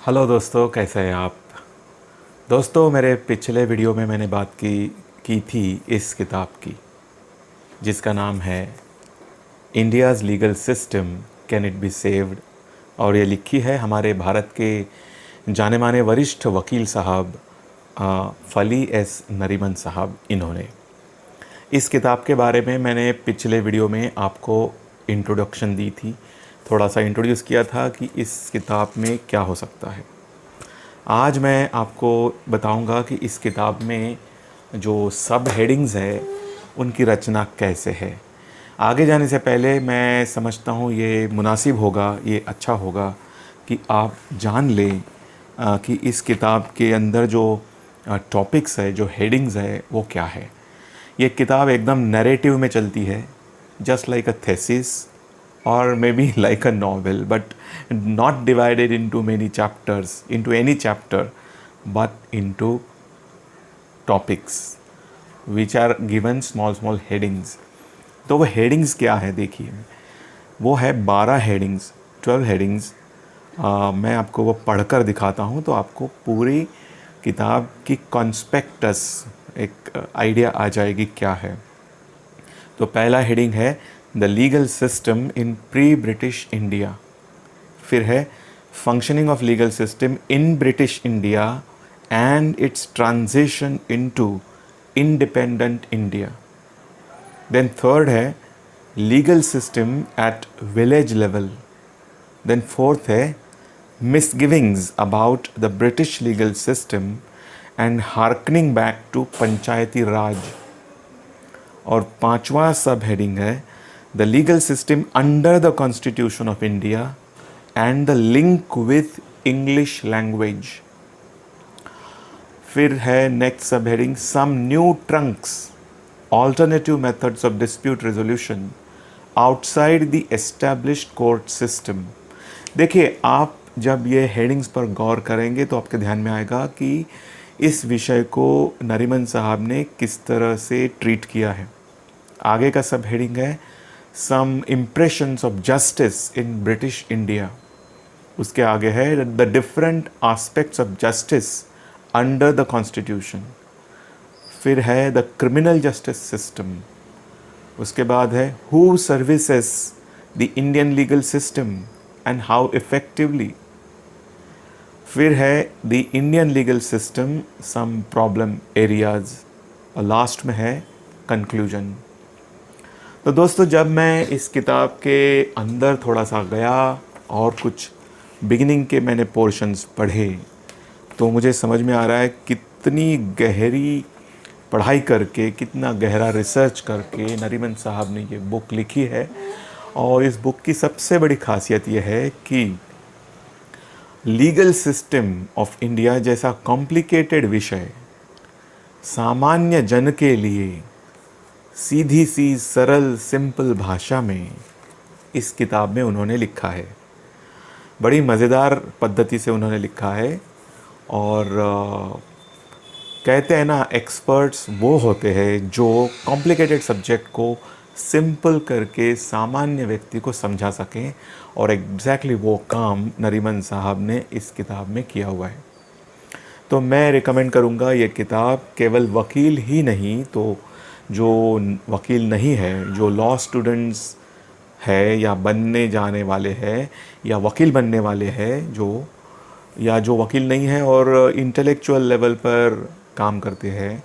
Hello दोस्तों, कैसे हैं आप। दोस्तों, मेरे पिछले वीडियो में मैंने बात की थी इस किताब की, जिसका नाम है India's legal system can it be saved. और ये लिखी है हमारे भारत के जाने माने वरिष्ठ वकील साहब फली एस नरीमन साहब। इन्होंने इस किताब के बारे में मैंने पिछले वीडियो में आपको इंट्रोडक्शन दी थी, थोड़ा सा इंट्रोड्यूस किया था कि इस किताब में क्या हो सकता है। आज मैं आपको बताऊंगा कि इस किताब में जो सब हेडिंग्स है उनकी रचना कैसे है। आगे जाने से पहले मैं समझता हूँ ये मुनासिब होगा, ये अच्छा होगा कि आप जान लें कि इस किताब के अंदर जो टॉपिक्स है, जो हेडिंग्स है, वो क्या है। ये किताब एकदम नैरेटिव में चलती है, just like a thesis or maybe like a novel, but not divided into many chapters, into any chapter, but into topics which are given small small headings. तो वो हेडिंग्स क्या है देखिए, वो है 12 हेडिंग्स, 12 हेडिंग्स। मैं आपको वो पढ़कर दिखाता हूँ तो आपको पूरी किताब की कॉन्स्पेक्टस एक आइडिया आ जाएगी क्या है। तो पहला हेडिंग है the legal system in pre British India. फिर है functioning of legal system in British India and its transition into independent India. Then third है legal system at village level. Then fourth है misgivings about the British legal system and harkening back to panchayati raj. और पांचवा sub heading है the legal system under the constitution of India and the link with English language. फिर है next subheading some new trends alternative methods of dispute resolution outside the established court system. देखिए, आप जब ये headings पर गौर करेंगे तो आपके ध्यान में आएगा कि इस विषय को नरीमन साहब ने किस तरह से ट्रीट किया है। आगे का सब हेडिंग है some impressions of justice in British India. उसके आगे है the different aspects of justice under the constitution. फिर है द क्रिमिनल जस्टिस सिस्टम। उसके बाद है who services the Indian legal system and how effectively. फिर है the Indian legal system some problem areas. और लास्ट में है कंक्लूजन। तो दोस्तों, जब मैं इस किताब के अंदर थोड़ा सा गया और कुछ बिगिनिंग के मैंने पोर्शंस पढ़े तो मुझे समझ में आ रहा है कितनी गहरी पढ़ाई करके, कितना गहरा रिसर्च करके नरीमन साहब ने ये बुक लिखी है। और इस बुक की सबसे बड़ी खासियत ये है कि लीगल सिस्टम ऑफ इंडिया जैसा कॉम्प्लिकेटेड विषय सामान्य जन के लिए सीधी सी सरल सिंपल भाषा में इस किताब में उन्होंने लिखा है। बड़ी मज़ेदार पद्धति से उन्होंने लिखा है। और कहते हैं ना, एक्सपर्ट्स वो होते हैं जो कॉम्प्लिकेटेड सब्जेक्ट को सिंपल करके सामान्य व्यक्ति को समझा सकें। और एग्जैक्टली वो काम नरीमन साहब ने इस किताब में किया हुआ है। तो मैं रिकमेंड करूँगा ये किताब केवल वकील ही नहीं, तो जो वकील नहीं है, जो लॉ स्टूडेंट्स है या बनने जाने वाले हैं या वकील बनने वाले हैं, जो वकील नहीं है और इंटेलेक्चुअल लेवल पर काम करते हैं,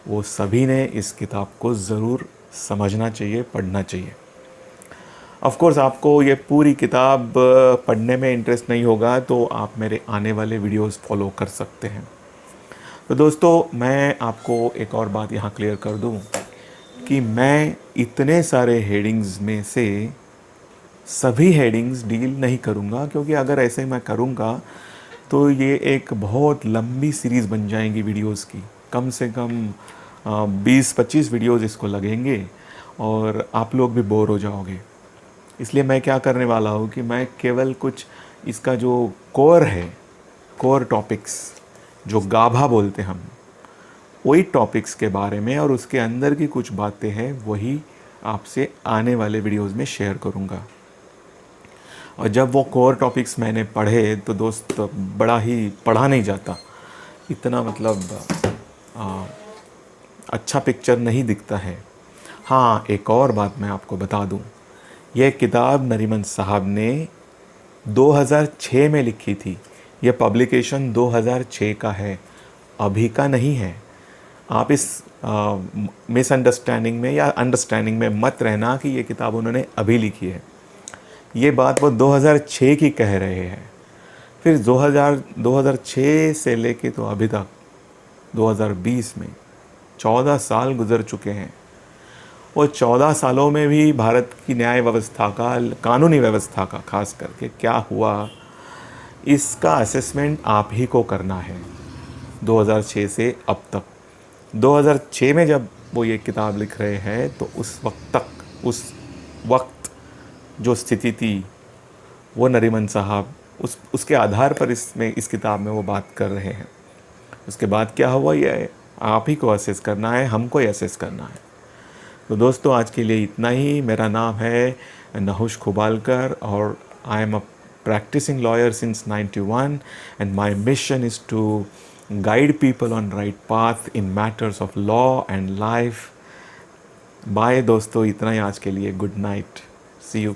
वो सभी ने इस किताब को ज़रूर समझना चाहिए, पढ़ना चाहिए। ऑफ कोर्स आपको ये पूरी किताब पढ़ने में इंटरेस्ट नहीं होगा तो आप मेरे आने वाले वीडियोस फॉलो कर सकते हैं। तो दोस्तों, मैं आपको एक और बात यहाँ क्लियर कर दूँ कि मैं इतने सारे हेडिंग्स में से सभी हेडिंग्स डील नहीं करूँगा, क्योंकि अगर ऐसे मैं करूँगा तो ये एक बहुत लंबी सीरीज़ बन जाएंगी वीडियोस की। कम से कम 20-25 वीडियोस इसको लगेंगे और आप लोग भी बोर हो जाओगे। इसलिए मैं क्या करने वाला हूँ कि मैं केवल कुछ इसका जो कोर है, कोर टॉपिक्स जो गाभा बोलते हम, वही टॉपिक्स के बारे में और उसके अंदर की कुछ बातें हैं वही आपसे आने वाले वीडियोस में शेयर करूँगा। और जब वो कोर टॉपिक्स मैंने पढ़े तो दोस्त बड़ा ही पढ़ा नहीं जाता, इतना मतलब अच्छा पिक्चर नहीं दिखता है। हाँ, एक और बात मैं आपको बता दूँ, यह किताब नरीमन साहब ने 2006 में लिखी थी। यह पब्लिकेशन 2006 का है, अभी का नहीं है। आप इस मिसअंडरस्टैंडिंग में या अंडरस्टैंडिंग में मत रहना कि ये किताब उन्होंने अभी लिखी है। ये बात वो 2006 की कह रहे हैं। फिर 2006 से लेके तो अभी तक 2020 में 14 साल गुजर चुके हैं। वो 14 सालों में भी भारत की न्याय व्यवस्था का, कानूनी व्यवस्था का खास करके क्या हुआ, इसका असेसमेंट आप ही को करना है। 2006 से अब तक, 2006 में जब वो ये किताब लिख रहे हैं तो उस वक्त जो स्थिति थी, वो नरीमन साहब उसके आधार पर इस किताब में वो बात कर रहे हैं। उसके बाद क्या हुआ, ये आप ही को असेस करना है, हमको ही असेस करना है। तो दोस्तों, आज के लिए इतना ही। मेरा नाम है नहुष खुबालकर और I am a practicing lawyer since 91, and my mission is to guide people on right path in matters of law and life. Bye दोस्तों, इतना ही आज के लिए। Good night, see you.